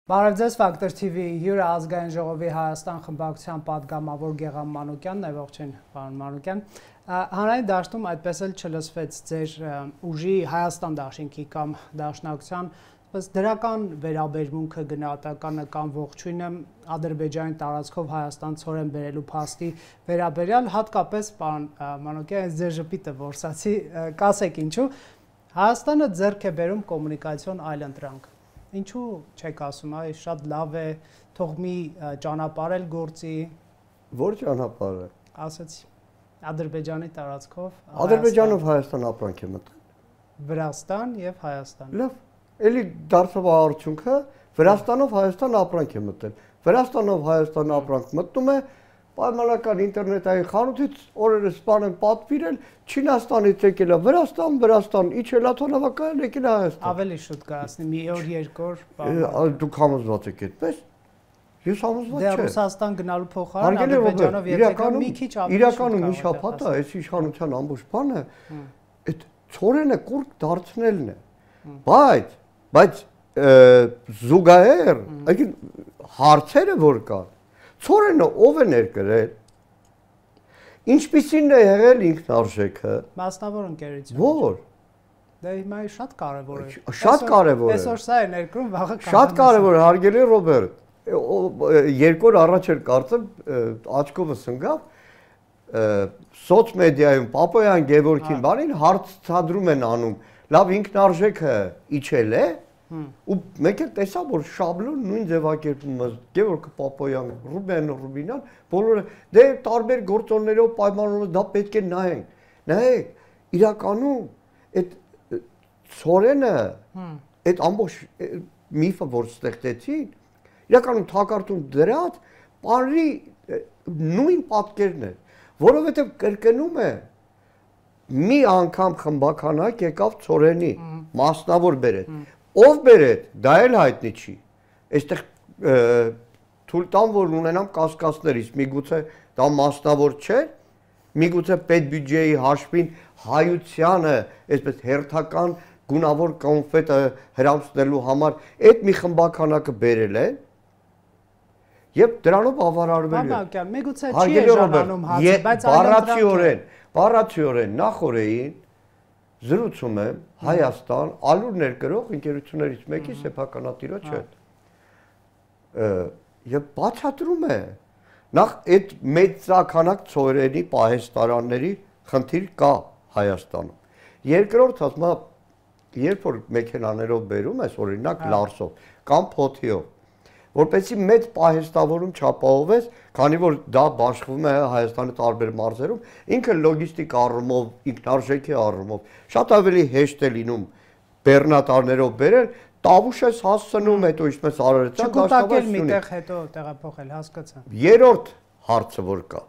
Բարև ձեզ Factor TV հյուրը ազգային ժողովի Հայաստան խմբակցության պատգամավոր Գեղամ Մանուկյանն է, ողջույն պարոն Մանուկյան։ Հանրային դաշտում այդպես էլ չլսվեց ձեր ուժի Հայաստան դաշինքի կամ դաշնակցության դրական վերաբերմունքը գնահատականը կամ ողջույնը Ադրբեջանի տարածքով Հայաստան ցորեն բերելու փաստի վերաբերյալ, հատկապես պարոն Մանուկյան, ես ձեր ժպիտը որսացի, կասեք ինչու Հայաստանը ձեռք է բերում կոմունիկացիոն այլընտրանք։ Ինչու չեք ասում, այ շատ լավ է, թող մի ճանապարհ էլ գործի։ Որ ճանապարհը։ Ասացի, Ադրբեջանի տարածքով։ Ադրբեջանով Հայաստան ապրանք է մտել։ Վրաստան եւ Հայաստան։ Լավ, էլի դարձավ արդյունքը, Վրաստանով Հայաստան ապրանք է մտել։ Վրաստանով Հայաստան ապրանք մտնում է պայմանական ինտերնետային խանութից օրերս բան են պատվիրել, Չինաստանից եկել է Վրաստան, իջել է Թոնավակայել, եկել է Հայաստան։ Ավելի շուտ կհասնի, մի օր, երկու օր։ Դուք համոզված եք այդպես։ Ես համոզված չեմ։ Դե Ռուսաստան գնալու փոխարեն Ադրբեջանով եկել մի քիչ ավելի։ Իրականում մի շաբաթ է, այս իշխանության ամբողջ բանը այդ ցորենը կուրկ դարձնելն է։ Բայց զուգահեռ, այսինքն հարցերը որ կան Ցորենը ով է ներկրել, ինչպիսին է եղել ինքնարժեքը, մասնավոր ընկերություն։ Որ Դե հիմա շատ կարևոր է։ Շատ կարևոր է։ Այսօր սա է ներկրում, վաղը Շատ կարևոր է, հարգելի Ռոբերտ։ Երկու օր առաջ էր կարծեմ աչքովս ընկավ սոցմեդիայում Պապոյան Գևորգին բանին հարցադրում են անում, լավ ինքնարժեքը իջել է, ու մեկ էլ տեսա որ շաբլոն նույն ձևակերպում Գևորգ Պապոյան, Ռուբեն Ռուբինյան, բոլորը դե տարբեր գործոններով պայմանավորված դա պետք է նայենք։ Նայեք, իրականում այդ ցորենը, այդ ամբողջ միֆը որ ստեղծեցին, իրականում թակարդում դրած բարի նույն պատկերն է, որովհետև կրկնում է մի անգամ խմբականակ եկավ ցորենի, մասնավոր բերեց Ով բերեց, դա էլ հայտնի չի, այստեղ թույլ տամ, որ ունենամ կասկածներից, միգուցե դա մասնավոր չէ, միգուցե պետբյուջեի հաշվին հայությանը, այսպես հերթական գունավոր կոնֆետը հրամցնելու համար, այդ մի խմբականակը բերել է, և դրանով ավարարվելու է։ Միգուցե չի էժանանում հացը, բայց բառացիորեն նախորդին զրուցում եմ Հայաստան ալուր ներկրող ընկերություններից մեկի սեփականատիրոջ հետ։ Եվ բացատրում է, նախ այդ մեծականակ ցորենի պահեստարանների խնդիր կա Հայաստանում։ Երկրորդ ասма, երբ որ մեքենաներով բերում ես, օրինակ լարսով կամ փոթիով, որպեսզի մեծ պահեստավորում չապահովես, քանի որ դա բաշխվում է Հայաստանի տարբեր մարզերում, ինքը լոգիստիկ առումով, ինքնարժեքի առումով շատ ավելի հեշտ է լինում բեռնատարներով բերել, տավուշ ես հասցնում, հետո ինչպես արարեցան, չկուտակել միտեղ հետո տեղափոխել, հասկացա։ Երրորդ հարցը որ կա,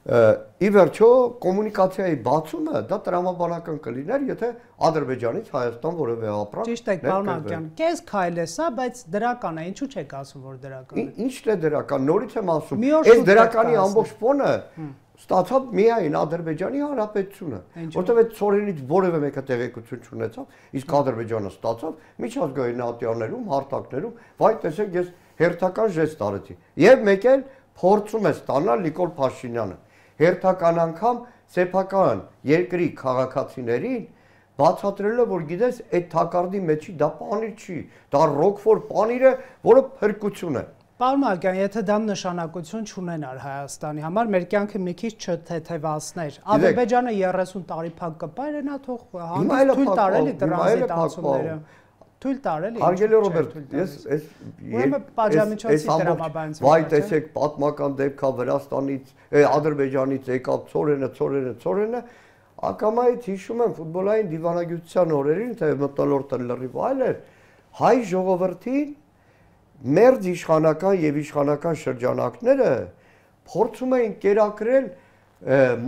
ի վերջո կոմունիկացիայի բացումը դա տրամաբանական կլիներ, եթե Ադրբեջանից Հայաստան որևէ ապրանք Ճիշտ եք, պարոն Մանուկյան, կես քայլ է սա, բայց դրական է, ինչու չեք ասում, որ դրական է։ Ինչն է դրական, նորից եմ ասում, այս դրականի ամբողջ ֆոնը ստացավ միայն Ադրբեջանի Հանրապետությունը, որտեղ այդ ցորենից որևէ մեկը տեղեկություն չունեցավ, իսկ Ադրբեջանը ստացավ միջազգային ատյաններում, հարթակներում, վայ տեսեք, ես հերթական ժեստ արեցի։ Եվ մեկ էլ փորձում է ստանալ Նիկոլ Փաշինյանը հերթական անգամ սեփական երկրի քաղաքացիներին բացատրելով, որ գիտես, այդ թակարդի մեջի դա պանիր չի, դա ռոկֆոր պանիր է, որը փրկություն է։ Պարոն Մանուկյան, եթե դա նշանակություն չունենար Հայաստանի համար, մեր կյանքը մի քիչ չթեթևացներ։ Ադրբեջանը 30 տարի փակ կպայր է, նա թող հանդես թույլ տարել է տրանզիտ անցումները։ Թույլ տարել է։ Հարգելի Ռոբերտ, ես վայ տեսեք պատմական դեպքա Վրաստանից, Ադրբեջանից եկավ ցորենը, ակամայից հիշում եմ ֆուտբոլային դիվանագիտության օրերին, թե մթնոլորտը լրիվ այլ էր, հայ ժողովրդին մերձ իշխանական եւ իշխանական շրջանակները փորձում էին կերակրել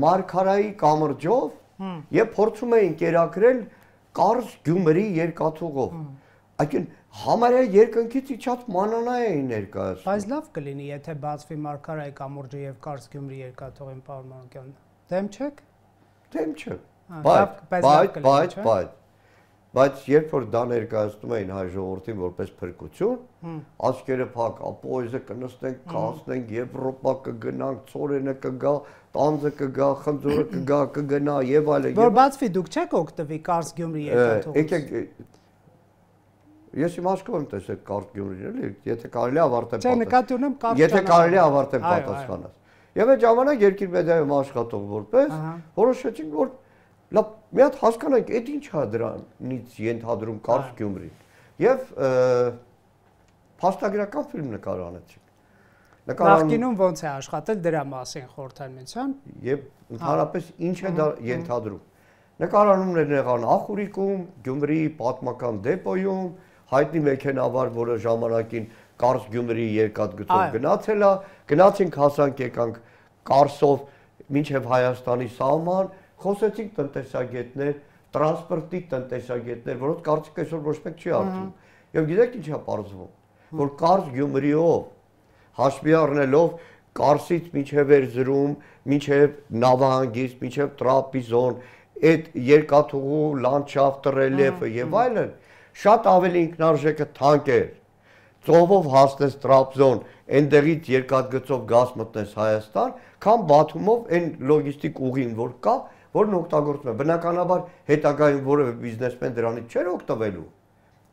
Մարգարայի կամրջով եւ փորձում էին կերակրել Կարս Գյումրի երկաթուղով։ Այսինքն համարյա երկնքից իջած մանանա էին ներկայացնում։ Բայց լավ կլինի, եթե բացվի Մարգարայի կամուրջը եւ Կարս Գյումրի երկաթուղին, պարոն Մանուկյան։ Դեմ չեք։ Դեմ չեմ։ բայց երբ որ դա ներկայացնում էին հայ ժողովրդին որպես փրկություն, աչքերը փակ, ապոյզը կնստենք, կհասնենք Եվրոպա կգնանք, ծորենը կգա, տանձը կգա, խնձորը կգա, կգնա եւ այլն։ Որ բացվի դուք չեք օգտվի Կարս Գյումրի երկաթուղից։ Ես իմ աչքով եմ տեսել Կարս Գյումրին, էլի, եթե կարելի ավարտեմ Չէ, նկատի ունեմ Կարս։ Եթե կարելի ավարտեմ պատասխանած։ Եվ այդ ժամանակ երկիր մեդիայում աշխատող որպես որոշեցինք, որ լավ, մի հատ հասկանանք, այդ ինչ է դրանից ենթադրում Կարս Գյումրին։ Եվ փաստագրական ֆիլմ նկարանեցինք։ Նախկինում ոնց է աշխատել դրա մասին Խորհրդային Միության։ Եվ ընդհանրապես ինչ է դա ենթադրում։ Նկարանումներ եղան Ախուրիկում, Գյումրի պատմական դեպոյում, հայտնի մեքենավար, որը ժամանակին Կարս Գյումրի երկաթգծով գնացել է, գնացինք հասանք եկանք Կարսով մինչև Հայաստանի սահման, խոսեցինք տնտեսագետներ, տրանսպորտի տնտեսագետներ, որոնց կարծիքը այսօր ոչ մեկ չի արդյունքում։ Եվ գիտեք ինչ է պարզվում, որ Կարս Գյումրիով հաշվի առնելով Կարսից մինչև Էրզրում, մինչև Նավահանգիստ, մինչև Տրապիզոն, այդ երկաթուղու լանդշաֆտը, ռելիեֆը եւ այլն, շատ ավելի ինքնարժեքը թանկ էր։ Ծովով հասնես Տրաբզոն, այնտեղից երկաթգծով գազ մտնես Հայաստան, քան Բաթումով այն լոգիստիկ ուղին, որ կա, որն օգտագործում է։ Բնականաբար հետագայում որևէ բիզնեսմեն դրանից չէր օգտվելու։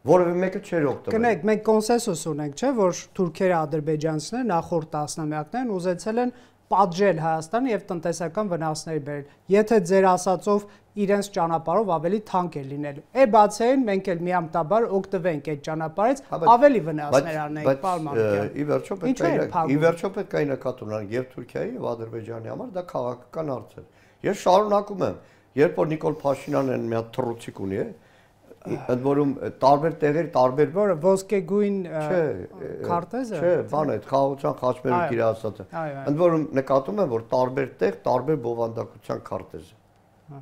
Որևէ մեկը չէր օգտվել։ Կնեք, մենք կոնսենսուս ունենք, չէ՞, որ թուրքերը, ադրբեջանցիները նախորդ տասնամյակներն ուզեցել են պատժել Հայաստանը եւ տնտեսական վնասներ բերել։ Եթե ձեր ասածով իրենց ճանապարհով ավելի թանկ է լինելու։ Է բացեին մենք էլ միամտաբար օգտվենք այդ ճանապարհից, ավելի վնասներ անենք, պարոն Մանուկյան։ Ի վերջո պետք է նկատի ունենալ եւ Թուրքիայի եւ Ադրբեջանի համար դա քաղաքական հարց է։ Ես շարունակում եմ, երբ որ Նիկոլ Փաշինյանն մի հատ թռուցիկ ունի, ընդ որում տարբեր տեղեր, տարբեր որը ոսկեգույն քարտեզը։ Չէ, բան է, խաղաղության խաչմերուկ իր ասածը։ Ընդ որում նկատում եմ, որ տարբեր տեղ, տարբեր բովանդակության քարտեզ է։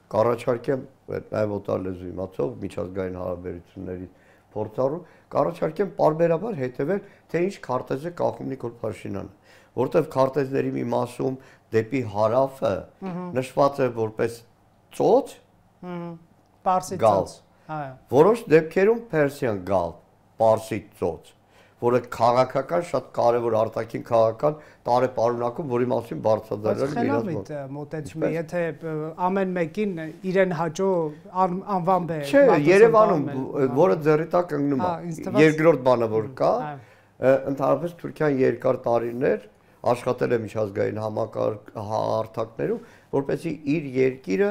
Կառաջարկեմ նաև օտարլեզու իմացող միջազգային հարաբերությունների փորձառու, կառաջարկեմ պարբերաբար հետևել, թե ինչ քարտեզ է կախում Նիկոլ Փաշինյանը, որտեղ քարտեզների մի մասում դեպի հարավը նշված է որպես ծոց, Պարսից ծոց։ Որոշ դեպքերում Պերսիան գալ, Պարսից ծոց, որը քաղաքական շատ կարևոր արտաքին քաղաքական տարեպարունակում, որի մասին բարձրաձայնել իրենց մոտեցում է, եթե ամեն մեկին իրեն հաջո անվան բեր։ Չէ, Երևանում, որը ձեռի տակ ընկնում է, երկրորդ բանը որ կա, ընդհանրապես Թուրքիան երկար տարիներ աշխատել է միջազգային համակարգերում, որպեսզի իր երկիրը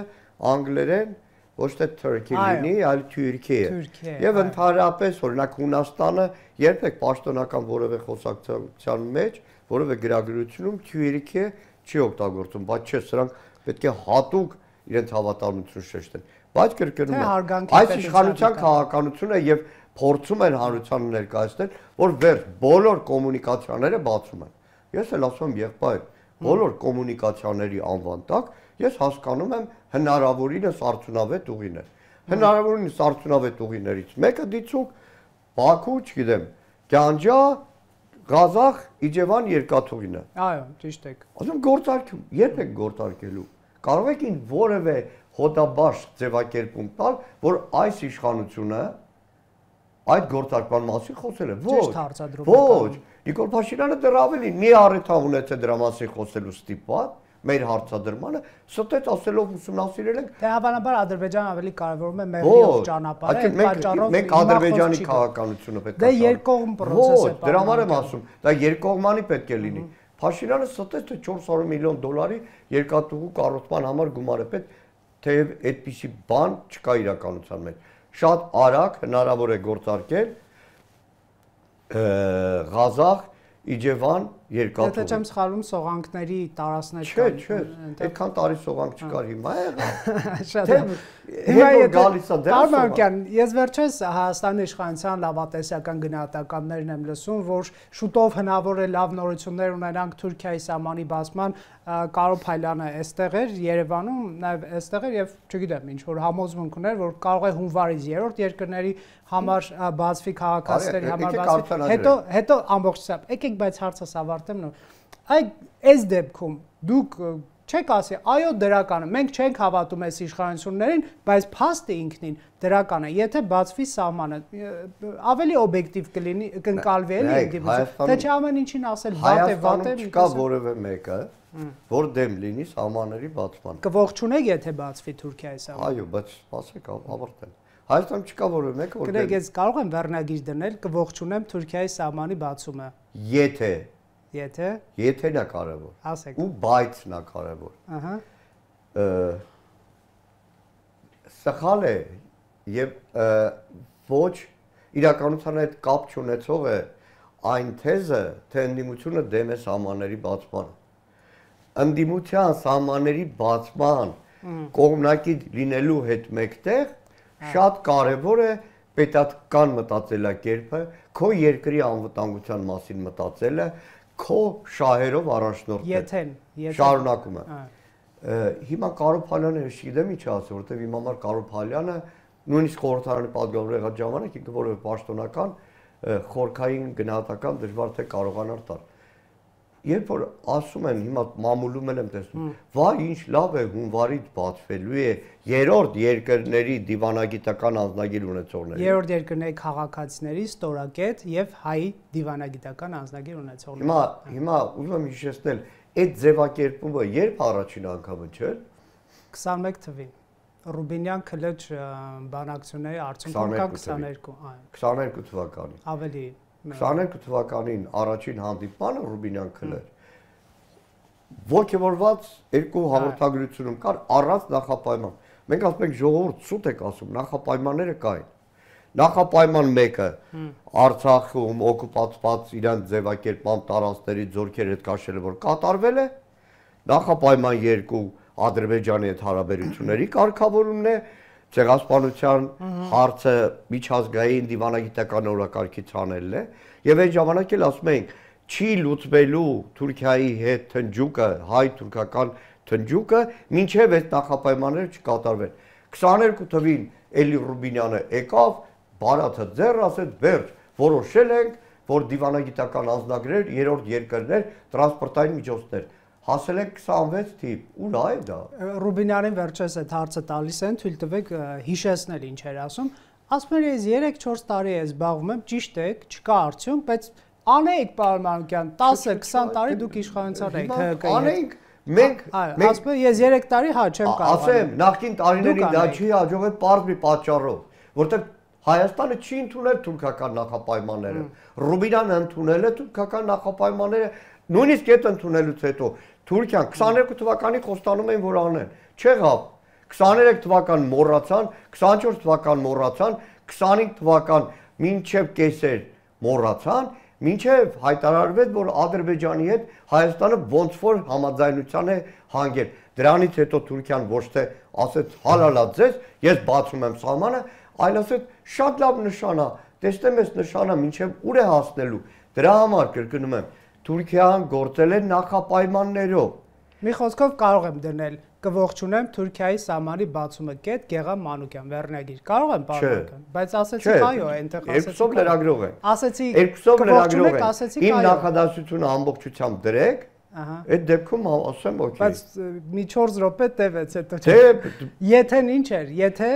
անգլերեն ոչ թե Turkey լինի, այլ Թուրքիա։ Եվ ընդհանրապես, օրինակ Հունաստանը երբեք պաշտոնական որևէ խոսակցության մեջ, որևէ գրագրությունում Թուրքիա չի օգտագործում, բայց չէ, սրանք պետք է հատուկ իրենց հավատարմություն շեշտեն։ Բայց կրկնում եմ, այս իշխանության քաղաքականությունը եւ փորձում են հանրությանը ներկայացնել, որ վերջ բոլոր կոմունիկացիաները բացում են։ Ես էլ ասում եմ եղբայր, բոլոր կոմունիկացիաների անվան տակ ես հասկանում եմ հնարավորինս արդյունավետ ուղիներ։ Հնարավորինս արդյունավետ ուղիներից մեկը դիցուկ Բաքու, չգիտեմ, Գանջա, Ղազախ, Իջևան երկաթուղին է։ Այո, ճիշտ եք։ Ասում գործարկում, երբ եք գործարկելու։ Կարող եք ինձ որևէ հոդաբաշխ ձևակերպում տալ, որ այս իշխանությունը այդ գործարկման մասին խոսել է։ Ոչ, Նիկոլ Փաշինյանը դեռ ավելի մի առիթ ունեցել դրա մասին խոսելու ստիպված մեր հարցադրմանը, ստեց ասելով ուսումնասիրել ենք։ Դե հավանաբար Ադրբեջանը ավելի կարևորում է մեղրիով ճանապարհը, այդ պատճառով մենք Ադրբեջանի քաղաքականությունը պետք է։ Դե երկկողմ պրոցես է։ Դրա համար եմ ասում, դա երկկողմանի պետք է լինի։ Փաշինյանը ստեց թե $400 միլիոն երկաթուղու կառուցման համար գումար է պետք, թեև այդպիսի բան չկա իրականության մեջ։ Շատ արագ հնարավոր է գործարկել Ղազախ, Իջևան երկաթուղի։ Եթե չեմ սխալվում, սողանքների տարածքներ կան։ Չէ, այդքան տարի սողանք չկար, հիմա եղա։ Շատ Հետո գալիս է դեռ Արմանկյան, ես վերջերս Հայաստանի իշխանության լավատեսական գնահատականներն եմ լսում, որ շուտով հնարավոր է լավ նորություններ ունենանք Թուրքիայի սահմանի բացման, Կարո Փայլյանը այստեղ էր, Երևանում նաև այստեղ էր եւ չգիտեմ ինչ որ համոզմունք ուներ, որ կարող է հունվարից երրորդ երկրների համար բացվի քաղաքացիների համար բացվի։ Հետո ամբողջությամբ եկեք բայց հարցս ավարտեմ նոր։ Այս դեպքում դուք չեք ասի, այո դրական է, մենք չենք հավատում այս իշխանություններին, բայց փաստը ինքնին դրական է, եթե բացվի սահմանը, ավելի օբյեկտիվ կընկալվի էլի ընդդիմությունը, թե չէ ամեն ինչին ասել վատ է, չկա որևէ մեկը, որ դեմ լինի սահմանների բացման։ Կողջունեք, եթե բացվի Թուրքիայի սահմանը։ Այո, բայց ասեք ավարտել։ Հայաստանում չկա որևէ մեկը, որ Գրեք, ես կարող եմ վերնագիր դնել, կողջունեմ Թուրքիայի սահմանի բացումը։ Եթերն է կարևոր։ Ասեք։ Ու բայցն է կարևոր։ Ահա։ Սխալ է եւ ոչ իրականության հետ կապ չունեցող է այն թեզը, թե ընդդիմությունը դեմ է սահմանների բացման։ Ընդդիմության սահմանների բացման կողմնակի լինելու հետ մեկտեղ շատ կարևոր է պետական մտածելակերպը, քո երկրի անվտանգության մասին մտածելը, քո շահերով առաջնորդել։ Շարունակում է։ Հիմա Կարո Փալյանը չգիտեմ ինչ ասի, որովհետև իմ համար Կարո Փալյանը նույնիսկ խորհրդարանի պատգամավոր եղած ժամանակ ինքը որևէ պաշտոնական խորքային գնահատական դժվար թե կարողանար տալ։ Երբ որ ասում են հիմա մամուլում եմ տեսնում, վայ ինչ լավ է հունվարից բացվելու է երրորդ երկրների դիվանագիտական անձնագիր ունեցողների։ Երրորդ երկրների քաղաքացիների ստորակետ եւ հայ դիվանագիտական անձնագիր ունեցողներ։ Հիմա ուզում եմ հիշեցնել, այդ ձևակերպումը երբ առաջին անգամը չէր։ 21 թվին։ Ռուբինյան Քլեչ բանակցությունների արդյունքում կա 22, այո։ 22 թվականին։ Ավելի 22 թվականին առաջին հանդիպմանը Ռուբինյան Քլեչ ոգևորված երկու հաղորդագրությունում կար առանց նախապայման։ Մենք ասում ենք ժողովուրդ սուտ եք ասում, նախապայմանները կային։ Նախապայման մեկը Արցախում օկուպացված իրան ձևակերպման տարածքների ձորքեր հետ կաշելը որ կատարվել է, նախապայման երկու Ադրբեջանի հետ հարաբերությունների կարգավորումն է, ցեղասպանության հարցը միջազգային դիվանագիտական օրակարգից անելն է, եւ այն ժամանակ էլ ասում ենք չի լուծվելու Թուրքիայի հետ թնջուկը, հայ-թուրքական թնջուկը, մինչեւ այդ նախապայմանները չկատարվեն։ 22 թվին Էլի Ռուբինյանը եկավ, բարաթը ձեռ ասեց, վերջ, որոշել ենք, որ դիվանագիտական անձնագրեր, երրորդ երկրներ, տրանսպորտային միջոցներ հասել ենք 26 թիվ, ուր է դա։ Ռուբինյանին վերջերս այդ հարցը տալիս են, թույլ տվեք հիշեցնել ինչ էր ասում։ Ասում էր, ես 3-4 տարի է զբաղվում եմ, ճիշտ է, չկա արդյունք, բայց անեիք պարոն Մանուկյան, 10-20 տարի դուք իշխանության եք, ՀԿ-ի։ Անեինք, մենք ասում եմ, ես 3 տարի հա չեմ կարող։ Ասեմ, նախկին տարիներին դա չի հաջողել պարզ մի պատճառով, որտեղ Հայաստանը չի ընդունել թուրքական նախապայմանները։ Ռուբինյանը ընդունել է թուրքական նախապայմանները, նույնիսկ այդ ընդունելուց հետո Թուրքիան 22 թվականի խոստանում էին, որ անեն։ Չեղավ։ 23 թվական մոռացան, 24 թվական մոռացան, 25 թվական մինչև կեսեր մոռացան, մինչև հայտարարվեց, որ Ադրբեջանի հետ Հայաստանը ոնց որ համաձայնության է հանգել։ Դրանից հետո Թուրքիան ոչ թե ասեց հալալա ձեզ, ես բացում եմ սահմանը, այլ ասեց շատ լավ նշան է, տեսնեմ այս նշանը մինչև ուր է հասնելու։ Դրա համար կրկնում եմ, Թուրքիան գործել է նախապայմաններով։ Մի խոսքով կարող եմ դնել կողջունեմ Թուրքիայի սահմանի բացումը կետ Գեղամ Մանուկյան վերնագիր։ Կարող եմ պարոն, բայց ասեցիք այո, այնտեղ ասեցիք։ Երկուսով լրագրող են։ Ասեցիք երկուսով լրագրող են։ Ասեցիք իմ այո։ նախադասությունը ամբողջությամբ դրեք։ Այդ դեպքում ասեմ օքեյ։ Բայց մի 4 րոպե տևեց հետո։ Թե Եթեն ինչ էր, եթե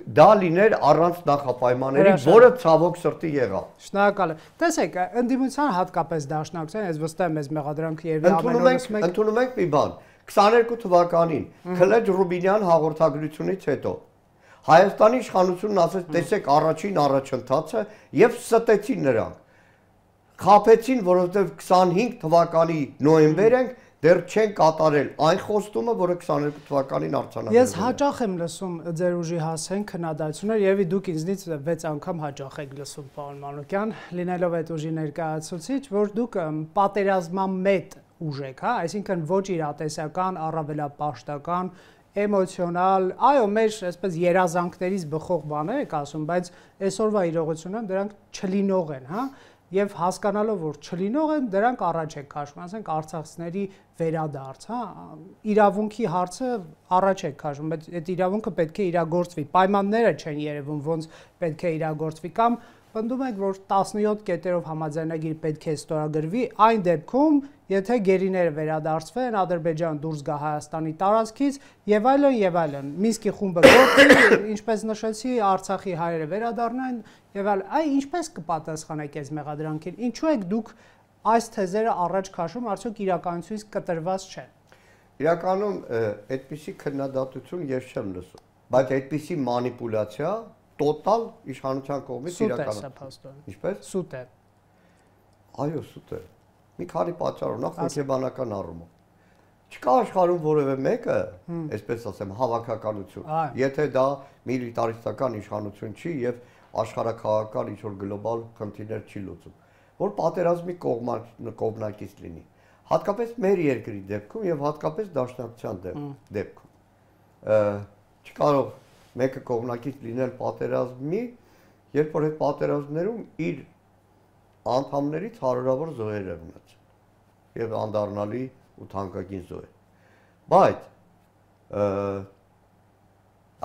դա լիներ առանց նախապայմանների, որը ցավոք սրտի եղավ։ Շնորհակալ եմ։ Տեսեք, ընդդիմության հատկապես դաշնակցության, ես վստահ եմ, այս մեղադրանքը երևի ամենուրս մենք ընդունում ենք մի բան։ 22 թվականին Քլեչ Ռուբինյան հաղորդագրությունից հետո Հայաստանի իշխանությունն ասեց, տեսեք առաջին առաջընթացը եւ ստեցին նրանք։ Խաբեցին, որովհետեւ 25 թվականի նոյեմբեր ենք դեռ չեն կատարել այն խոստումը, որը 22 թվականին արձանագրվել է։ Ես հաճախ եմ լսում ձեր ուժի հասցեն քննադատություններ, երևի դուք ինձնից 6 անգամ հաճախ եք լսում, պարոն Մանուկյան, լինելով այդ ուժի ներկայացուցիչ, որ դուք պատերազմամետ ուժ եք, հա, այսինքն ոչ իրատեսական, առավելապաշտական, էմոցիոնալ, այո, մեր այսպես երազանքներից բխող բաներ եք ասում, բայց այսօրվա իրողությունը դրանք չլինող են, հա։ Եվ հասկանալով, որ չլինող են, դրանք առաջ եք քաշում, ասենք արցախցիների վերադարձ, հա, իրավունքի հարցը առաջ եք քաշում, բայց այդ իրավունքը պետք է իրագործվի, պայմանները չեն երևում, ոնց պետք է իրագործվի, կամ պնդում եք, որ 17 կետերով համաձայնագիր պետք է ստորագրվի, այն դեպքում, եթե գերիները վերադարձվեն, Ադրբեջան դուրս գա Հայաստանի տարածքից եւ այլն, Մինսկի խումբը գործի, ինչպես նշեցի, Արցախի հայերը վերադառնան եւ այլն, այ ինչպես կպատասխանեք այս մեղադրանքին, ինչու եք դուք այս թեզերը առաջ քաշում, արդյոք իրականությունից կտրված չէ։ Իրականում այդպիսի քննադատություն ես չեմ լսում, բայց այդպիսի մանիպուլյացիա տոտալ իշխանության կողմից իրականացվում։ Ինչպես։ Սուտ է։ Այո, սուտ է։ Մի քանի պատճառով, նախ հոգեբանական առումով։ Չկա աշխարհում որևէ մեկը, այսպես ասեմ, հավաքականություն, եթե դա միլիտարիստական իշխանություն չի եւ աշխարհաքաղաքական ինչ-որ գլոբալ խնդիրներ չի լուծում, որ պատերազմի կողմնակից լինի։ Հատկապես մեր երկրի դեպքում եւ հատկապես Դաշնակցության դեպքում։ Չկարող մեկը կողմնակից լինել պատերազմի, երբ որ այդ պատերազմներում իր անդամներից հարյուրավոր զոհեր են ունեցել եւ անդառնալի ու թանկագին զոհեր։ Բայց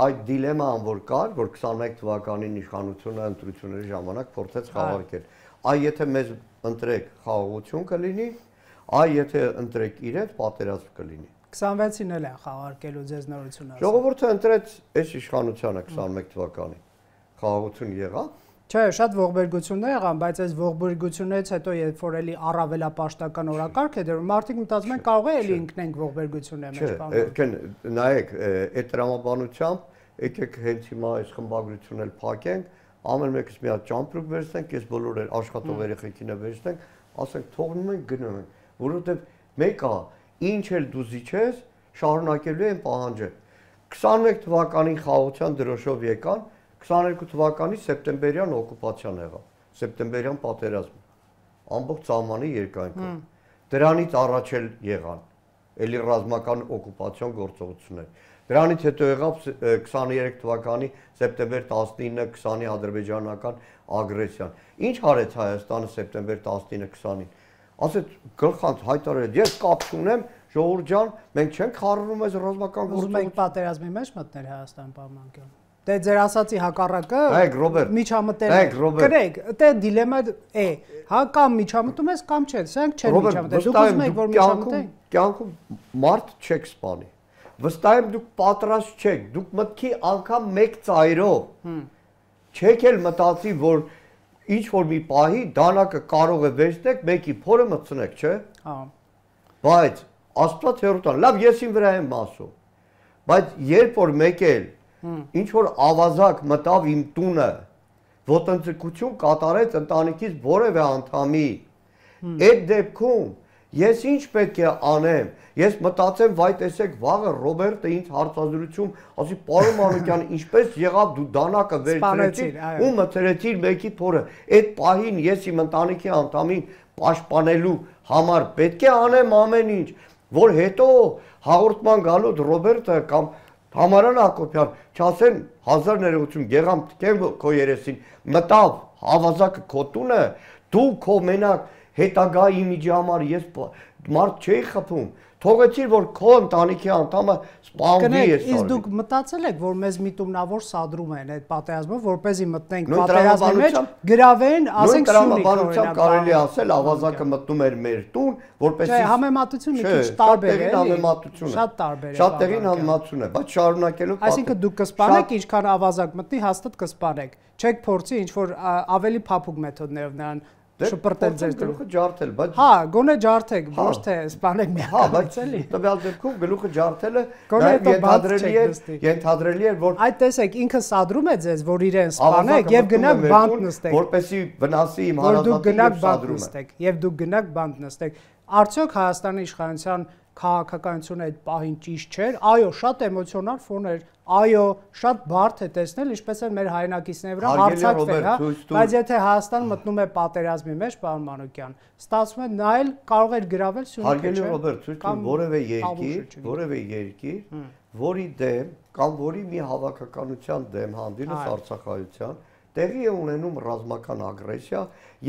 այդ դիլեման որ կար, որ 21 թվականին իշխանությունը ընտրությունների ժամանակ փորձեց խաղարկել, այ եթե մեզ ընտրեք խաղաղություն կլինի, այ եթե ընտրեք իրենց պատերազմ կլինի։ 26-ին էլ են խաղարկելու ձեզ նորություն ասել։ Ժողովուրդը ընտրեց այս իշխանությանը 21 թվականին։ Խաղաղություն եղավ։ Չէ, շատ ողբերգություններ եղան, բայց այս ողբերգություններից հետո երբ որ էլի առավելապաշտական օրակարգ է դերում, մարդիկ մտածում են կարող է էլի ինքնենք ողբերգություններ մեջ բանել։ Նայեք, այդ տրամաբանությամբ եկեք հենց հիմա այս խմբագրությունն էլ փակենք, ամեն մեկս մի հատ ճամպրուկ վերցնենք, ես բոլոր աշխատող երեխեքին վերցնենք, ասենք թողնում ենք գնում ենք, որովհետև մեկը ինչ էլ դու զիջես, շարունակելու են պահանջել։ 21 թվականին խաղաղության դրոշով եկան, 22 թվականի սեպտեմբերյան օկուպացիան եղավ, սեպտեմբերյան պատերազմ, ամբողջ սահմանի երկայնքով։ Դրանից առաջ էլ եղան, էլի ռազմական օկուպացիոն գործողություններ։ Դրանից հետո եղավ 23 թվականի սեպտեմբեր 19-20-ի ադրբեջանական ագրեսիան։ Ինչ արեց Հայաստանը սեպտեմբեր 19-20-ին։ Ասեց գլխանց հայտարարեց, ես կապ չունեմ, ժողովուրդ ջան, մենք չենք խառնում այս ռազմական գործողությունը։ Ուզում եք պատերազմի մեջ մտնել Հայաստան պարմանքին։ Դե ձեր ասացի հակառակը միջամտել կրեք, դե դիլեմա է, հա կամ միջամտում ես կամ չէ, սրանք չեն միջամտել։ Դուք ուզում եք որ միջամտեն։ Կյանքում մարդ չեք սպանի։ Վստահ եմ դուք պատրաստ չեք, դուք մտքի անգամ մեկ ծայրով չեք էլ մտածի, որ ինչ որ մի պահի դանակը կարող է վերցնեք, մեկի փորը մտցնեք, չէ՞։ Հա։ Բայց Աստված հերոտան, լավ եսին վրա եմ ասում։ Բայց երբ որ մեկ էլ ինչ որ ավազակ մտավ իմ տունը, ոտնձգություն կատարեց ընտանիքից որևէ անդամի, այդ դեպքում ես ինչ պետք է անեմ։ Ես մտածեմ, վայ տեսեք, վաղը Ռոբերտը ինձ հարցազրույցում ասի, պարոն Մանուկյան, ինչպես եղավ դու դանակը վերցրեցիր ու մտցրեցիր մեկի փորը։ Այդ պահին ես իմ ընտանիքի անդամին պաշտպանելու համար պետք է անեմ ամեն ինչ, որ հետո հաղորդման գալուց Ռոբերտը կամ Համարան Հակոբյան չասեն 1000 գեղամ թքեն քո երեսին, մտավ ավազակը քո տունը, դու քո մենակ հետագա իմիջի համար ես մարդ չէի խփում, թողեցիր որ քո ընտանիքի անդամը սպանվի ես։ Իսկ դուք մտածել եք որ մեզ միտումնավոր սադրում են այդ պատերազմով, որպեսզի մտնենք պատերազմի մեջ, գրավեն, ասենք Սյունիք օրինակ կարելի ասել ավազակը մտնում էր մեր տուն, որպեսզի Չէ, համեմատությունը մի քիչ տարբեր է, շատ տարբեր է։ Շատ տեղին համեմատություն է, բայց շարունակելով Այսինքն դուք կսպանեք, ինչքան ավազակ մտնի, հաստատ կսպանեք։ Չեք փորձի ինչ որ ավելի փափուկ մեթոդներով նրան շպրտել ձեր գլուխը ջարդել, բայց հա, գոնե ջարդեք, ոչ թե սպանեք միանգամից էլի։ Տվյալ դեպքում գլուխը ջարդելը ենթադրելի է, որ այդ տեսեք, ինքը սադրում է ձեզ, որ իրեն սպանեք եւ գնաք բանտ նստեք, որպեսի վնասի իմ հարազատին սադրում է։ Եվ դուք գնաք բանտ նստեք։ Արդյոք Հայաստանի իշխանության քաղաքականությունը այդ պահին ճիշտ չէր։ Այո, շատ էմոցիոնալ ֆոն էր։ Այո, շատ բարդ է տեսնել, ինչպես են մեր հայրենակիցների վրա հարձակվել, հա, բայց եթե Հայաստան մտնում է պատերազմի մեջ, պարոն Մանուկյան, ստացվում է նա էլ կարող էր գրավել Սյունիքը, չէ՞։ Հարգելի Ռոբերտ, ցույց տուր որևէ երկիր, որի դեմ կամ որի մի հավաքականության դեմ հանդինս արցախայության տեղի է ունենում ռազմական ագրեսիա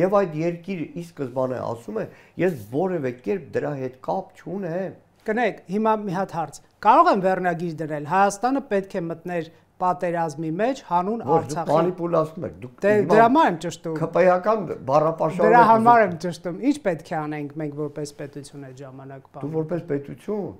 եւ այդ երկիրը ի սկզբանե ասում է ես որևէ կերպ դրա հետ կապ չունեմ։ Կնեք, հիմա մի հատ հարց։ Կարող եմ վերնագիր դնել, Հայաստանը պետք է մտներ պատերազմի մեջ հանուն Արցախի։ Մանիպուլացում եք։ Դուք դրա համար եմ ճշտում։ ԿՊ-ական բառապաշարներ։ Դրա համար եմ ճշտում։ Ինչ պետք է անենք մենք որպես պետություն այդ ժամանակ բան։ Դու որպես պետություն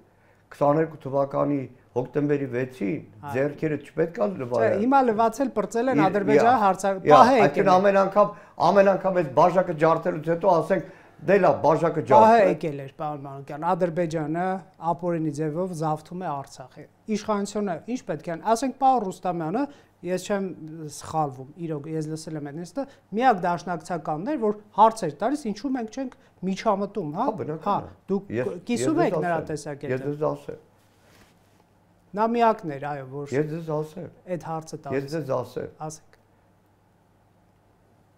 22 թվականի հոկտեմբերի 6-ին ձեռքերը չպետք է լվայել։ Հիմա լվացել պրծել են Ադրբեջանը հարցակ պահե եկել։ Ամեն անգամ այս բաժակը ջարդելուց հետո ասենք դե լավ բաժակը ջարդել։ Պահե եկել էր պարոն Մանուկյան, Ադրբեջանը ապօրինի ձևով զավթում է Արցախի։ Իշխանությունը ինչ պետք է ան, ասենք պարոն Ռուստամյանը, ես չեմ սխալվում, իրոք ես լսել եմ այդ նստը, միակ դաշնակցականներ, որ հարցեր տալիս, ինչու մենք չենք միջամտում, հա։ Հա, դուք կիսում եք նրա տեսակետը։ Ես դες ասեմ։ Նա միակն էր, այո, որ Ես դες ասեմ։ այդ հարցը տալիս։ Ես դες ասեմ։ Ասեք։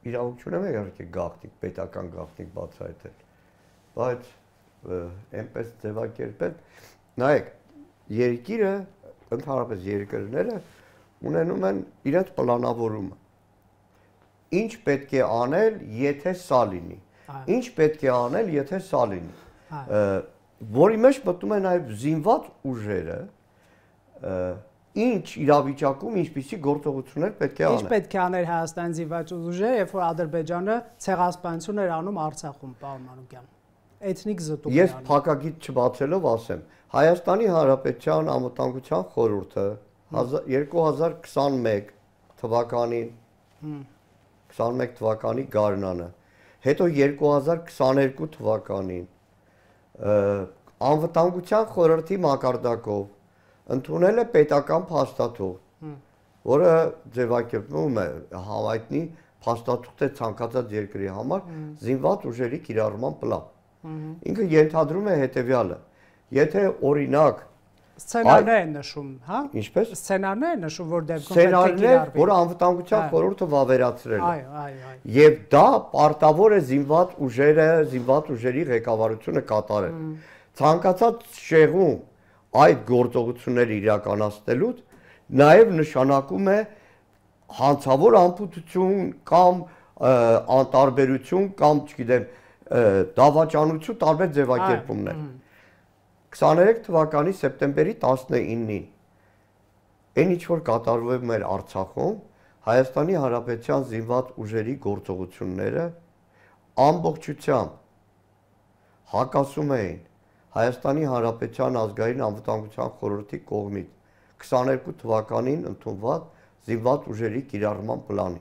Իրավունք չունեմ իհարկե գաղտնիք, պետական գաղտնիք բացահայտել, բայց այնպես ձևակերպել, նայեք, երկիրը, ընդհանրապես երկրները ունենում են իրենց պլանավորումը։ Ինչ պետք է անել, եթե սա լինի։ Ինչ պետք է անել, եթե սա լինի։ Որի մեջ մտնում է նաև զինված ուժերը, ինչ իրավիճակում ինչպիսի գործողություններ պետք է անել։ Ինչ պետք է աներ Հայաստանի զինված ուժերը, երբ որ Ադրբեջանը ցեղասպանություն էր անում Արցախում, պարոն Մանուկյան։ Էթնիկ զտում։ Ես փակագիծ չբացելով ասեմ, Հայաստանի Հանրապետության Անվտանգության խորհուրդը 2021 թվականին 21 թվականի գարնանը, հետո 2022 թվականին Անվտանգության խորհրդի մակարդակով ընդունել է պետական փաստաթուղթ, որը ձևակերպվում է համայնքի փաստաթուղթ է ցանկացած երկրի համար զինված ուժերի կիրառման պլան։ Ինքը ենթադրում է հետևյալը. եթե օրինակ սցենարներ են նշում, հա։ Ինչպես։ Սցենարներ են նշում, որ դեպքում պետք է կիրառվի։ Որը Անվտանգության խորհուրդը վավերացրել է։ Այո։ Եվ դա պարտավոր է զինված ուժերի ղեկավարությունը կատարել։ Ցանկացած շեղում այդ գործողությունները իրականացնելուց նաև նշանակում է հանցավոր անպուտություն կամ անտարբերություն կամ, չգիտեմ, դավաճանություն տարբեր ձևակերպումներ։ 23 թվականի սեպտեմբերի 19-ին այն ինչ որ կատարվում էր Արցախում, Հայաստանի Հանրապետության զինված ուժերի գործողությունները ամբողջությամբ հակասում էին Հայաստանի Հանրապետության ազգային անվտանգության խորհրդի կողմից 22 թվականին ընդունված զինված ուժերի կիրառման պլանի։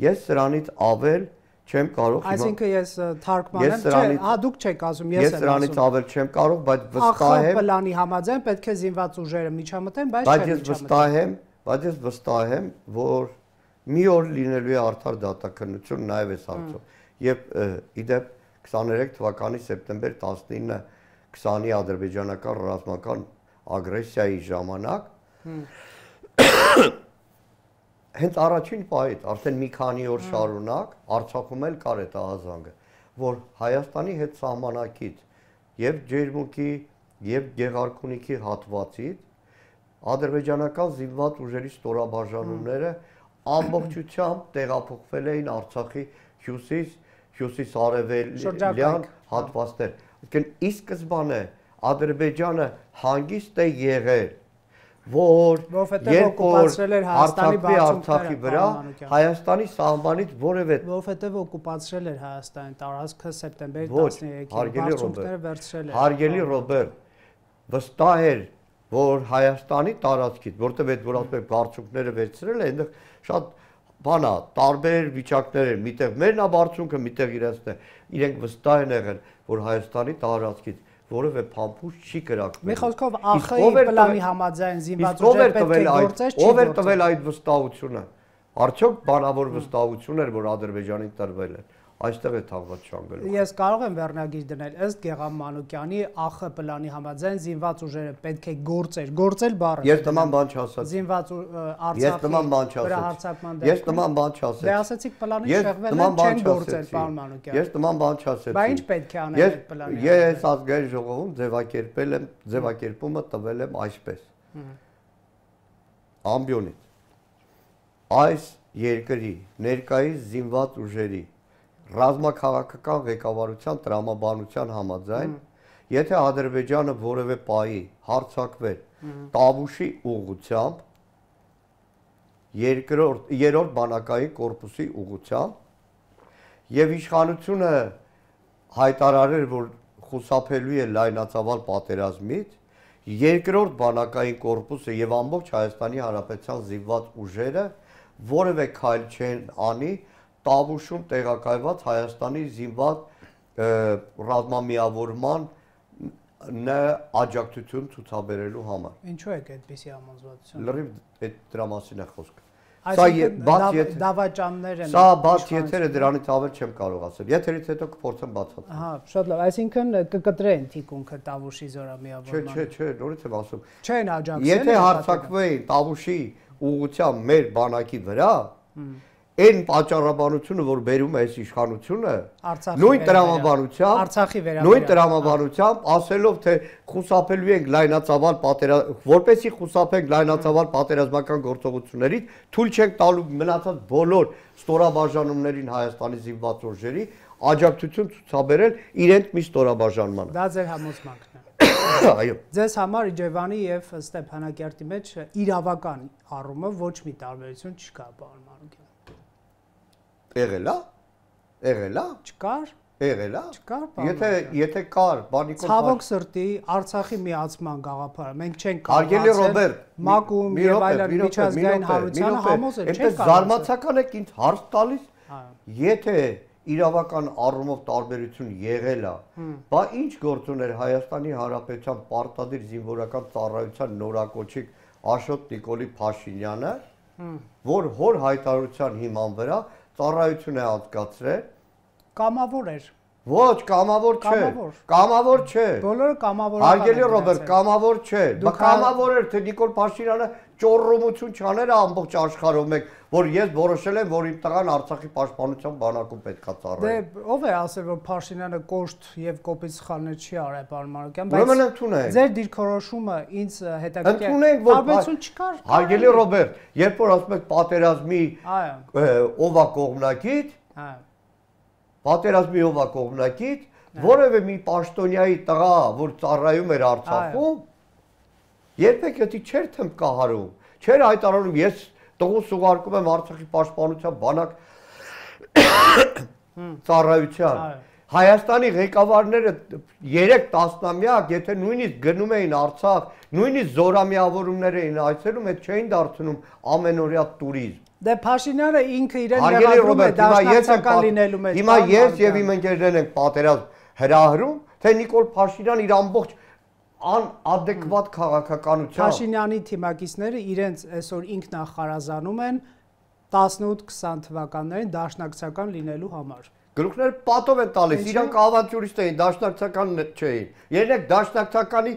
Ես սրանից ավել չեմ կարող։ Այսինքն ես թարգմանեմ, չէ, դուք չեք ասում, ես եմ ասում։ Ես սրանից ավել չեմ կարող, բայց վստահ եմ։ Պլանի համաձայն պետք է զինված ուժերը միջամտեն, բայց չեն միջամտեն։ Բայց ես վստահ եմ, որ մի օր լինելու է արդար դատաքննություն նաև այս հարցով։ Եվ իդեպ 23 թվականի սեպտեմբեր 19-ը 20-ի ադրբեջանական ռազմական ագրեսիայի ժամանակ հենց առաջին պահից, արդեն մի քանի օր շարունակ Արցախում էլ կար այդ ահազանգը, որ Հայաստանի հետ սահմանակից եւ Ջերմուկի եւ Գեղարքունիքի հատվածից ադրբեջանական զինված ուժերի ստորաբաժանումները ամբողջությամբ տեղափոխվել էին Արցախի հյուսիս-արևելյան հատվածներ։ Ի սկզբանե Ադրբեջանը հանգիստ է եղել, որ երբ օկուպացրել էր Արցախի վրա Հայաստանի սահմանից որևէ որովհետև օկուպացրել էր Հայաստանի տարածքը սեպտեմբերի 13-ին բարձունքները վերցրել էր։ Հարգելի Ռոբերտ, վստահ էր, որ Հայաստանի տարածքից, որտեղ այդ որ ասում բարձունքները վերցրել է, այնտեղ շատ բանա, տարբեր վիճակներ են, միտեղ մերն է բարձունքը, միտեղ իրենցն է, իրենք վստահ են եղել, որ Հայաստանի տարածքից որևէ փամփուշտ չի կրակվել։ Մի խոսքով ԱԽ-ի պլանի համաձայն զինված ուժեր պետք է գործես, չի ով էր տվել այդ վստահությունը։ Արդյոք բանավոր վստահություն էր, որ Ադրբեջանին տրվել է։ Այստեղ է թաղված շանգելու։ Ես կարող եմ վերնագիր դնել, ըստ Գեգամ Մանուկյանի ԱԽ պլանի համաձայն զինված ուժերը պետք է գործել բառը։ Ես նման բան չասացի։ Զինված Արցախի վրա հարձակման դեպքում։ Ես նման բան չասեցի։ Դե ասացիք պլանը շեղվել է, չեն գործել, պարոն Մանուկյան։ Ես նման բան չասեցի։ Բայց ինչ պետք է անել այդ պլանի։ Ես ազգային ժողովում ձևակերպումը տվել եմ այսպես։ Ամբիոնից այս երկրի ներկայիս զինված ուժերի ռազմաքաղաքական ղեկավարության տրամաբանության համաձայն, եթե Ադրբեջանը որևէ պահի հարձակվեր Տավուշի ուղղությամբ, երրորդ բանակային կորպուսի ուղղությամբ եւ իշխանությունը հայտարարել, որ խուսափելու է լայնածավալ պատերազմից, երկրորդ բանակային կորպուսը եւ ամբողջ Հայաստանի Հանրապետության զինված ուժերը որևէ քայլ չեն անի Տավուշում տեղակայված Հայաստանի զինված ռազմամիավորման աջակցություն ցուցաբերելու համար։ Ինչու է այդպիսի համոզվածություն։ Լրիվ այդ դրա մասին է խոսքը։ Դավաճաններ են։ Սա բաց եթերը դրանից ավել չեմ կարող ասել։ Եթերից հետո կփորձեմ բացատրել։ Ահա, շատ լավ, այսինքն կկտրեն թիկունքը Տավուշի զորամիավորման։ Չէ, նորից եմ ասում։ Չեն աջակցել։ Եթե հարձակվեին Տավուշի ուղղությամբ մեր բանակի վրա, այն պատճառաբանությունը, որ բերում է այս իշխանությունը, նույն տրամաբանությամբ, ասելով, թե խուսափելու ենք լայնածավալ պատերազմ, որպեսզի խուսափենք լայնածավալ պատերազմական գործողություններից, թույլ չենք տալու մնացած բոլոր ստորաբաժանումներին Հայաստանի զինված ուժերի աջակցություն ցուցաբերել իրենց մի ստորաբաժանմանը։ Դա ձեր համոզմունքն է։ Այո։ Ձեզ համար Իջևանի եւ Ստեփանակերտի մեջ իրավական առումով ոչ մի տարբերություն չկա, պարոն Մանուկյան։ Եղել է։ Չկար։ Եղել է։ Չկար։ Եթե կար, բանիկոն ցավոք սրտի Արցախի միացման գաղափարը մենք չենք Հարգելի Ռոբերտ, Մակում եւ այլն միջազգային հանրությանը համոզել չենք կարող։ Այնպես զարմացական եք ինձ հարց տալիս։ Եթե իրավական առումով տարբերություն եղել է, բա ինչ գործ ուներ Հայաստանի Հանրապետության պարտադիր զինվորական ծառայության նորակոչիկ Աշոտ Նիկոլի Փաշինյանը, որ հոր հայտարարության հիման վրա ծառայություն է անցկացրել, կամավոր էր։ Ոչ, կամավոր չէ։ Բոլորը կամավորական են։ Հարգելի Ռոբերտ, կամավոր չէ։ Բա կամավոր էր, թե Նիկոլ Փաշինյանը ճոռոմություն չաներ ամբողջ աշխարհում մեկ, որ ես որոշել եմ, որ իմ տղան Արցախի պաշտպանության բանակում պետքա ծառայի։ Դե ով է ասել, որ Փաշինյանը կոշտ եւ կոպիտ սխալներ չի արել, պարոն Մանուկյան, բայց ընդունենք։ Ձեր դիրքորոշումը ինձ հետաքրքիր է։ Ընդունենք, որ տարբերություն չկար։ Հարգելի Ռոբերտ, երբ որ ասում եք պատերազմի ով է կողմնակից, պատերազմի ով է կողմնակից, որևէ մի պաշտոնյայի տղա, որ ծառայում էր Արցախում, երբեք դա չէր թմբկահարում, չէր հայտարարում ես տղուս ուղարկում եմ Արցախի պաշտպանության բանակ ծառայության։ Հայաստանի ղեկավարները 3 տասնամյակ, եթե նույնիսկ գնում էին Արցախ, նույնիսկ զորամիավորումներ էին այցելում, այդ չէին դարձնում ամենօրյա տուրիզմ։ Դե Փաշինյանը ինքը իրեն մեղադրում է դաշնակցական լինելու մեջ։ Հիմա ես եւ իմ ընկերներն ենք պատերազմ հրահրում, թե Նիկոլ Փաշինյան իր ամբողջ անադեկվատ քաղաքականությամբ Փաշինյանի թիմակիցները իրենց այսօր ինքնախարազանում են 18-20 թվականներին դաշնակցական լինելու համար։ Գլուխները պատով են տալիս, իրանք ավանտյուրիստ էին, դաշնակցական չէին։ Երեք դաշնակցականի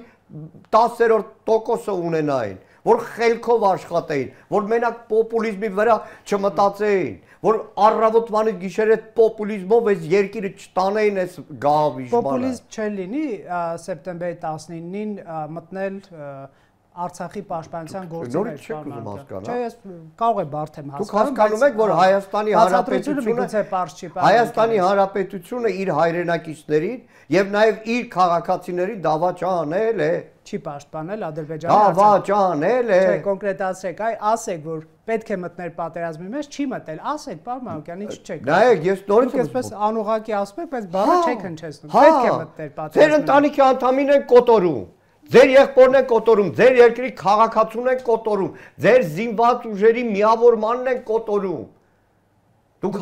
10% ունենային, որ խելքով աշխատեին, որ մենակ պոպուլիզմի վրա չմտածեին, որ առավոտվանից գիշերը պոպուլիզմով այս երկիրը չտանեին այս գահավիժմանը։ Պոպուլիզմ չէ լինի սեպտեմբերի 19-ին մտնել Արցախի պաշտպանության գործիներ։ Նորից չեք ուզում հասկանալ։ Չէ, ես կարող եմ բարդ եմ հասկանում։ Դուք հասկանում եք, որ Հայաստանի Հանրապետությունը իր հայրենակիցներին եւ նաեւ իր քաղաքացիներին դավաճանել է։ Չի պաշտպանել Ադրբեջանը։ Դավաճանել է։ Չէ, կոնկրետացրեք, ասեք, որ պետք է մտնել պատերազմի մեջ, չի մտնել, ասեք, պարոն Մանուկյան, ինչ չեք։ Նայեք, ես նորից այսպես անուղակի ասում եք, բայց բառը չեք հնչեցնում։ Պետք է մտնել պատերազմի։ Ձեր ընտանիքի անդամին են կոտորում։ Ձեր եղբորն են կոտորում, ձեր երկրի քաղաքացուն են կոտորում, ձեր զինված ուժերի միավորմանն են կոտորում։ Դուք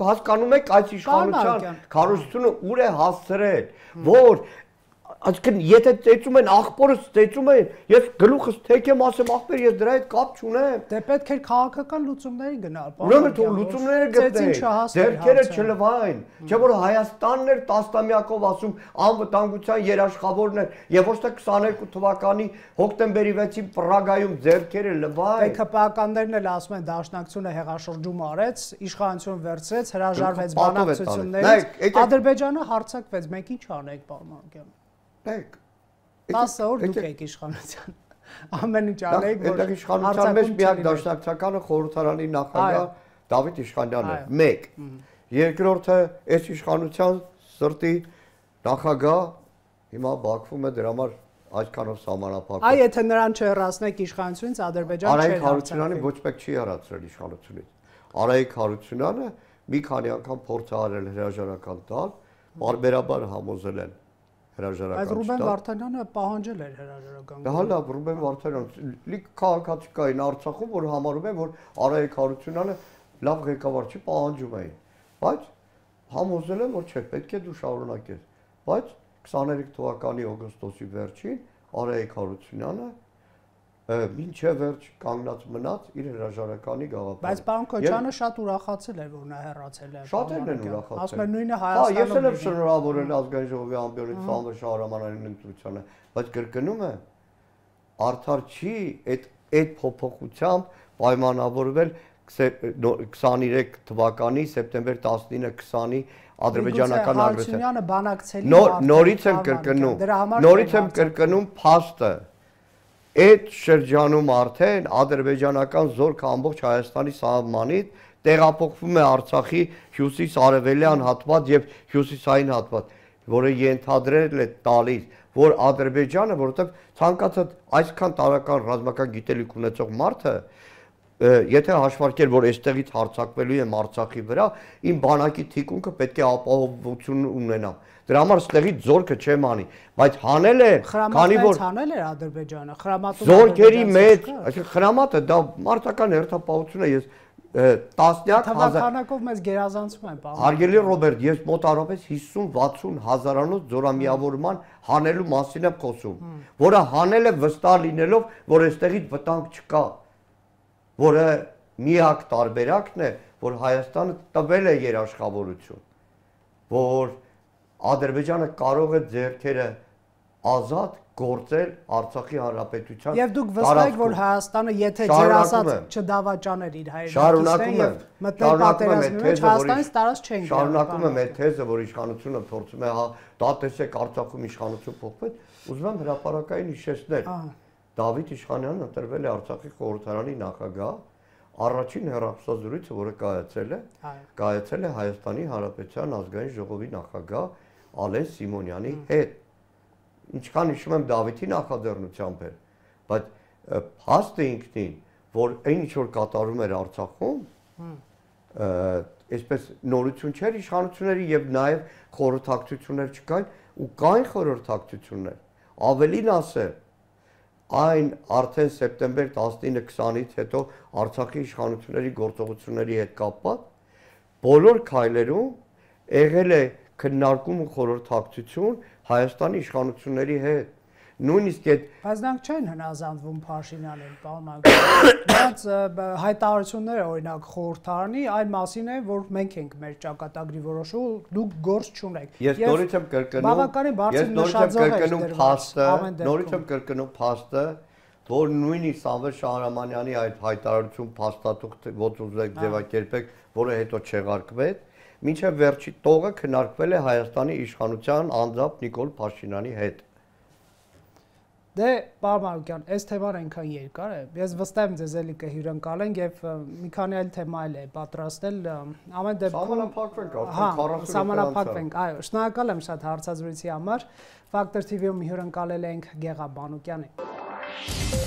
հասկանում եք այս իշխանության քարոզությունը ուր է հասցրել, որ այսինքն եթե ծեծում են աղբորս ծեծում են, ես գլուխս թեք եմ ասեմ աղբեր, ես դրա հետ կապ չունեմ։ Դե պետք է քաղաքական լուծումների գնալ, ուրեմն թող լուծումները գտնեն, ձեռքերը չլվային, չէ՞ որ Հայաստանն էր տասնամյակով ասում անվտանգության երաշխավորն էր, եւ ոչ թե 22 թվականի հոկտեմբերի 6-ին Պրագայում ձեռքերը լվային։ ԿՓ-ականներն էլ ասում են դաշնակցությունը հեղաշրջում արեց, իշխանություն վերցրեց, հրաժարվեց բանակցություններից, Ադրբեջանը հարձակվեց, մենք ինչ անենք, պարոն Մանուկյան։ 10 օր դուք եք իշխանության։ Ամեն ինչ անեք, որ այդտեղ իշխանության մեջ միակ դաշնակցականը խորհրդարանի նախագահ Դավիթ Իշխանյանն է։ 1. Երկրորդը այս իշխանության սրտի նախագահ հիմա Բաքվում է, դրա համար Այսքանով սահմանափակված։ Այ եթե նրան չհեռացնեք իշխանությունից, Ադրբեջանը չէր Արայիկ Հարությունյանը ոչ մեկ չի հեռացրել իշխանությունից։ Արայիկ Հարությունյանը մի քանի անգամ փորձ է արել հրաժարական տալ, բարբերաբար համոզել են հրաժարական տալ։ Բայց Ռուբեն Վարդանյանը պահանջել էր հրաժարական։ Դա լավ, Ռուբեն Վարդանյանը լիք քաղաքացիքային Արցախում, որ համարում են, որ Արայիկ Հարությունյանը լավ ղեկավար չի, պահանջում էին։ Բայց համոզել են, որ չէ, պետք է դու շարունակես։ Բայց 23 թվականի օգոստոսի վերջին Արայիկ Հարությունյանը մինչև վերջ կանգնած մնաց իր հրաժարականի գաղափարը։ Բայց պարոն Քոչյանը շատ ուրախացել էր, որ նա հեռացել է։ Շատերն են ուրախացել։ Ասում են նույնը Հայաստանում։ Հա, ես էլ եմ Հայաստանում։ շնորհավորել ազգային ժողովի ամբիոնից Սամվել Շահրամանյանին ընտրությանը, բայց կրկնում եմ, արդար չի այդ փոփոխությամբ պայմանավորվել 23 թվականի սեպտեմբեր 19-ը 20-ի ադրբեջանական ագրեսիա։ Հարությունյանը բանակցելի Նորից եմ կրկնում փաստը։ Այդ շրջանում արդեն ադրբեջանական զորքը ամբողջ Հայաստանի սահմանից տեղափոխվում է Արցախի հյուսիս-արևելյան հատված եւ հյուսիսային հատված, որը ենթադրել է տալիս, որ Ադրբեջանը, որովհետեւ ցանկացած այսքան տարական ռազմական գիտելիք ունեցող մարդը եթե հաշվարկել, որ այստեղից հարձակվելու եմ Արցախի վրա, իմ բանակի թիկունքը պետք է ապահովություն ունենա։ Դրա համար ստեղից զորքը չեմ անի, բայց հանել է, քանի որ հանել էր Ադրբեջանը, խրամատում զորքերի մեջ, այսինքն խրամատը դա մարտական հերթապահություն է, ես տասնյակ հազարով մեզ գերազանցում են պահում։ Հարգելի Ռոբերտ, ես մոտավորապես 50-60 հազարանոց զորամիավորման հանելու մասին եմ խոսում, որը հանել է վստահ լինելով, որ այստեղից վտանգ չկա, որը միակ տարբերակն է, որ Հայաստանը տվել է երաշխավորություն, որ Ադրբեջանը կարող է ձեռքերը ազատ գործել Արցախի հանրապետության Եվ դուք վստահ եք, որ Հայաստանը, եթե ձեր ասած չդավաճաներ իր հայրենակիցներին եւ մտնել պատերազմի մեջ, Հայաստանից տարած չեն գա։ Շարունակում եմ այդ թեզը, որ իշխանությունը փորձում է, հա, դա տեսեք Արցախում իշխանություն փոխվեց, ուզում եմ հրապարակային հիշեցնել։ Դավիթ Իշխանյանն ընտրվել է Արցախի խորհրդարանի նախագահ, առաջին հեռախոսազրույցը, որը կայացել է Հայաստանի Հանրապետության ազգային ժողովի նախագահ Ալեն Սիմոնյանի հետ։ Ինչքան հիշում եմ Դավիթի նախաձեռնությամբ էր, բայց փաստը ինքնին, որ այն ինչ որ կատարում էր Արցախում, այսպես նորություն չէր իշխանությունների եւ նաեւ խորհրդակցություններ չկային ու կային խորհրդակցություններ։ Ավելին ասել, այն արդեն սեպտեմբեր 19-20-ից հետո Արցախի իշխանությունների գործողությունների հետ կապված բոլոր քայլերում եղել է քննարկում ու խորհրդակցություն Հայաստանի իշխանությունների հետ։ Նույնիսկ այդ բայց նրանք չեն հնազանդվում Փաշինյանին, պարոն Ագարյան։ Նրանց հայտարարությունները օրինակ խորհրդարանի այն մասին է, որ մենք ենք մեր ճակատագրի որոշում, դուք գործ չունեք։ Ես նորից եմ կրկնում փաստը, որ նույնիսկ Սամվել Շահրամանյանի այդ հայտարարություն փաստաթուղթ ոնց ուզեք ձևակերպեք, որը հետո չեղարկվեց, մինչև վերջի տողը քննարկվել է Հայաստանի իշխանության անձամբ Նիկոլ Փաշինյանի հետ։ Դե, պարոն Մանուկյան, այս թեման այնքան երկար է։ Ես վստահ եմ ձեզ էլի կհյուրընկալենք եւ մի քանի այլ թեմա էլ է պատրաստել։ Ամեն դեպքում սահմանափակվենք, այո, շնորհակալ եմ շատ հարցազրույցի համար։ Factor TV-ում հյուրընկալել ենք Գեղամ Մանուկյանին։